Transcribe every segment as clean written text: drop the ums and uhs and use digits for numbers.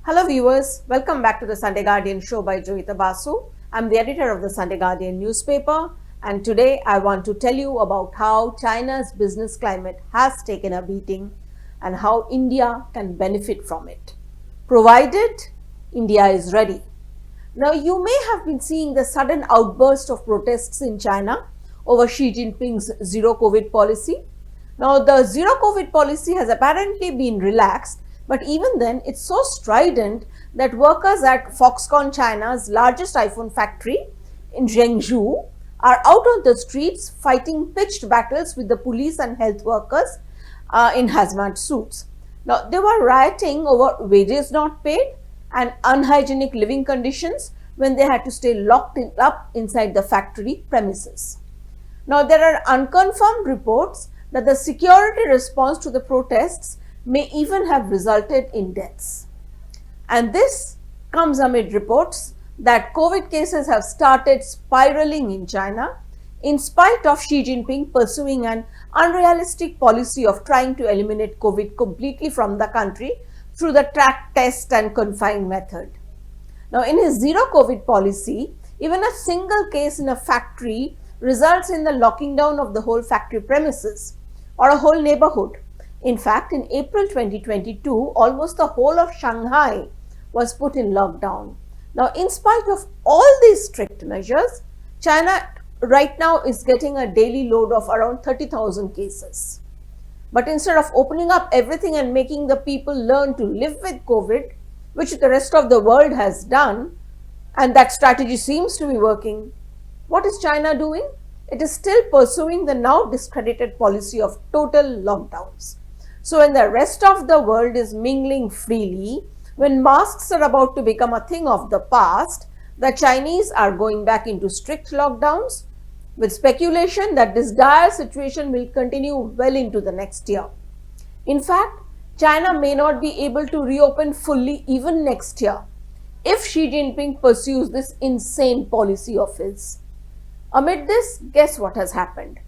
Hello viewers, welcome back to the Sunday Guardian show by Joyeeta Basu. I'm the editor of the Sunday Guardian newspaper, and today I want to tell you about how China's business climate has taken a beating and how India can benefit from it, provided India is ready. Now, you may have been seeing the sudden outburst of protests in China over Xi Jinping's zero COVID policy. Now, the zero COVID policy has apparently been relaxed, but even then, it's so strident that workers at Foxconn, China's largest iPhone factory in Zhengzhou, are out on the streets fighting pitched battles with the police and health workers in hazmat suits. Now, they were rioting over wages not paid and unhygienic living conditions when they had to stay locked up inside the factory premises. Now, there are unconfirmed reports that the security response to the protests may even have resulted in deaths. And this comes amid reports that COVID cases have started spiraling in China in spite of Xi Jinping pursuing an unrealistic policy of trying to eliminate COVID completely from the country through the track, test and confine method. Now, in his zero COVID policy, even a single case in a factory results in the locking down of the whole factory premises or a whole neighborhood. In fact, in April 2022, almost the whole of Shanghai was put in lockdown. Now, in spite of all these strict measures, China right now is getting a daily load of around 30,000 cases. But instead of opening up everything and making the people learn to live with COVID, which the rest of the world has done, and that strategy seems to be working, what is China doing? It is still pursuing the now discredited policy of total lockdowns. So when the rest of the world is mingling freely, when masks are about to become a thing of the past, the Chinese are going back into strict lockdowns, with speculation that this dire situation will continue well into the next year. In fact, China may not be able to reopen fully even next year if Xi Jinping pursues this insane policy of his. Amid this, guess what has happened?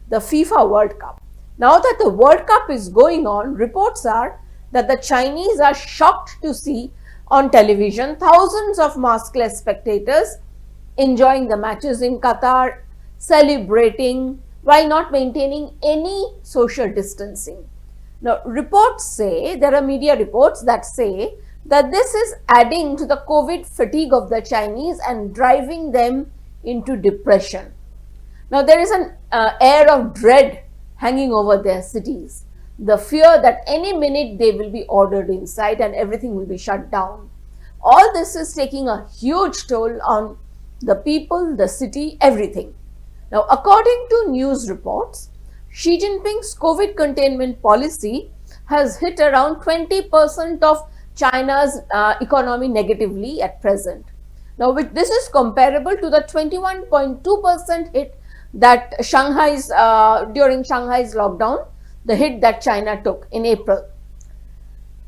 The FIFA World Cup. Now that the World Cup is going on, reports are that the Chinese are shocked to see on television thousands of maskless spectators enjoying the matches in Qatar, celebrating while not maintaining any social distancing. Now, reports say, there are media reports that say that this is adding to the COVID fatigue of the Chinese and driving them into depression. Now, there is an air of dread hanging over their cities, the fear that any minute they will be ordered inside and everything will be shut down. All this is taking a huge toll on the people, the city, everything. Now, according to news reports, Xi Jinping's COVID containment policy has hit around 20% of China's economy negatively at present. Now, this is comparable to the 21.2% hit that during Shanghai's lockdown, the hit that China took in April.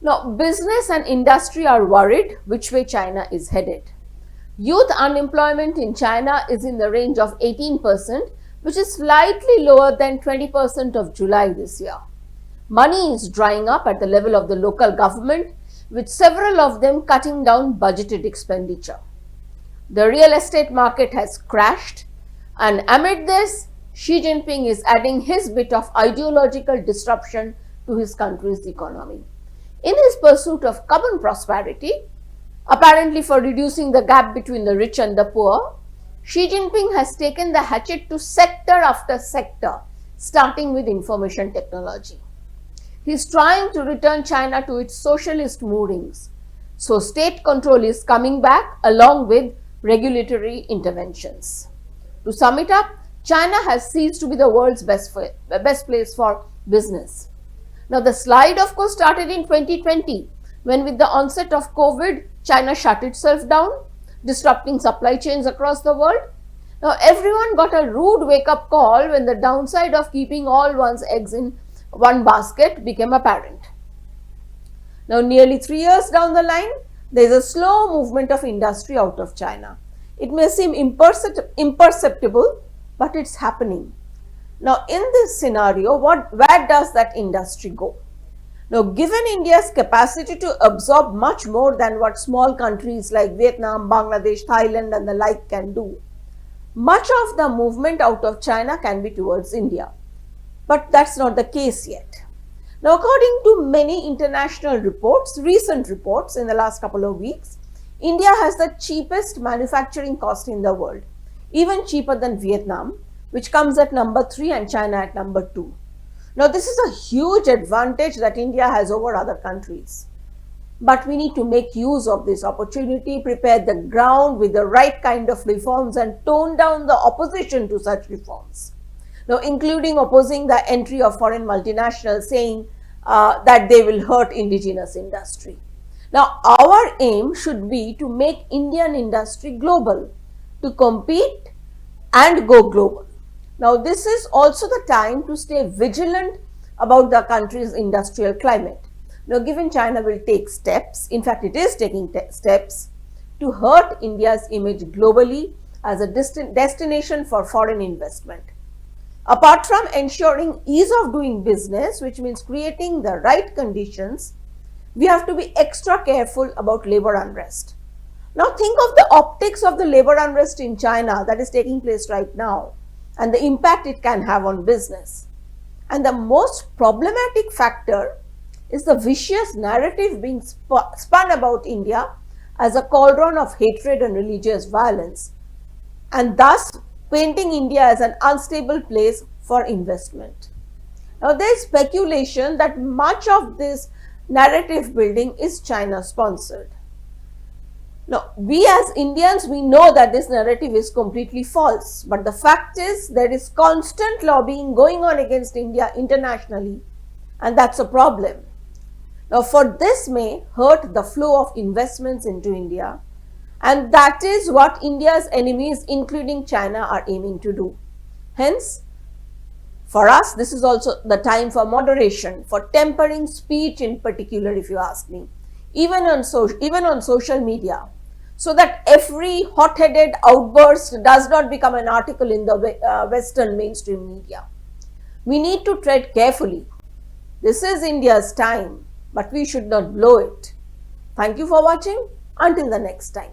Now, business and industry are worried which way China is headed. Youth unemployment in China is in the range of 18%, which is slightly lower than 20% of July this year. Money is drying up at the level of the local government, with several of them cutting down budgeted expenditure. The real estate market has crashed, and amid this, Xi Jinping is adding his bit of ideological disruption to his country's economy. In his pursuit of common prosperity, apparently for reducing the gap between the rich and the poor, Xi Jinping has taken the hatchet to sector after sector, starting with information technology. He is trying to return China to its socialist moorings. So state control is coming back along with regulatory interventions. To sum it up, China has ceased to be the world's best place for business. Now, the slide, of course, started in 2020, when with the onset of COVID, China shut itself down, disrupting supply chains across the world. Now, everyone got a rude wake-up call when the downside of keeping all one's eggs in one basket became apparent. Now, nearly 3 years down the line, there is a slow movement of industry out of China. It may seem imperceptible, but it's happening. Now, in this scenario, where does that industry go? Now, given India's capacity to absorb much more than what small countries like Vietnam, Bangladesh, Thailand, and the like can do, much of the movement out of China can be towards India. But that's not the case yet. Now, according to many international reports, recent reports in the last couple of weeks, India has the cheapest manufacturing cost in the world, even cheaper than Vietnam, which comes at number 3 and China at number 2. Now, this is a huge advantage that India has over other countries. But we need to make use of this opportunity, prepare the ground with the right kind of reforms, and tone down the opposition to such reforms. Now, including opposing the entry of foreign multinationals, saying that they will hurt indigenous industry. Now, our aim should be to make Indian industry global, to compete and go global. Now, this is also the time to stay vigilant about the country's industrial climate. Now, given China will take steps, in fact, it is taking steps to hurt India's image globally as a destination for foreign investment. Apart from ensuring ease of doing business, which means creating the right conditions, we have to be extra careful about labor unrest. Now, think of the optics of the labor unrest in China that is taking place right now and the impact it can have on business. And the most problematic factor is the vicious narrative being spun about India as a cauldron of hatred and religious violence, and thus painting India as an unstable place for investment. Now, there is speculation that much of this narrative building is China sponsored. Now, we as Indians, we know that this narrative is completely false, but the fact is there is constant lobbying going on against India internationally, and that's a problem. Now, for this may hurt the flow of investments into India, and that is what India's enemies, including China, are aiming to do. Hence, for us, this is also the time for moderation, for tempering speech in particular, if you ask me, even on social media, so that every hot-headed outburst does not become an article in the Western mainstream media. We need to tread carefully. This is India's time, but we should not blow it. Thank you for watching. Until the next time.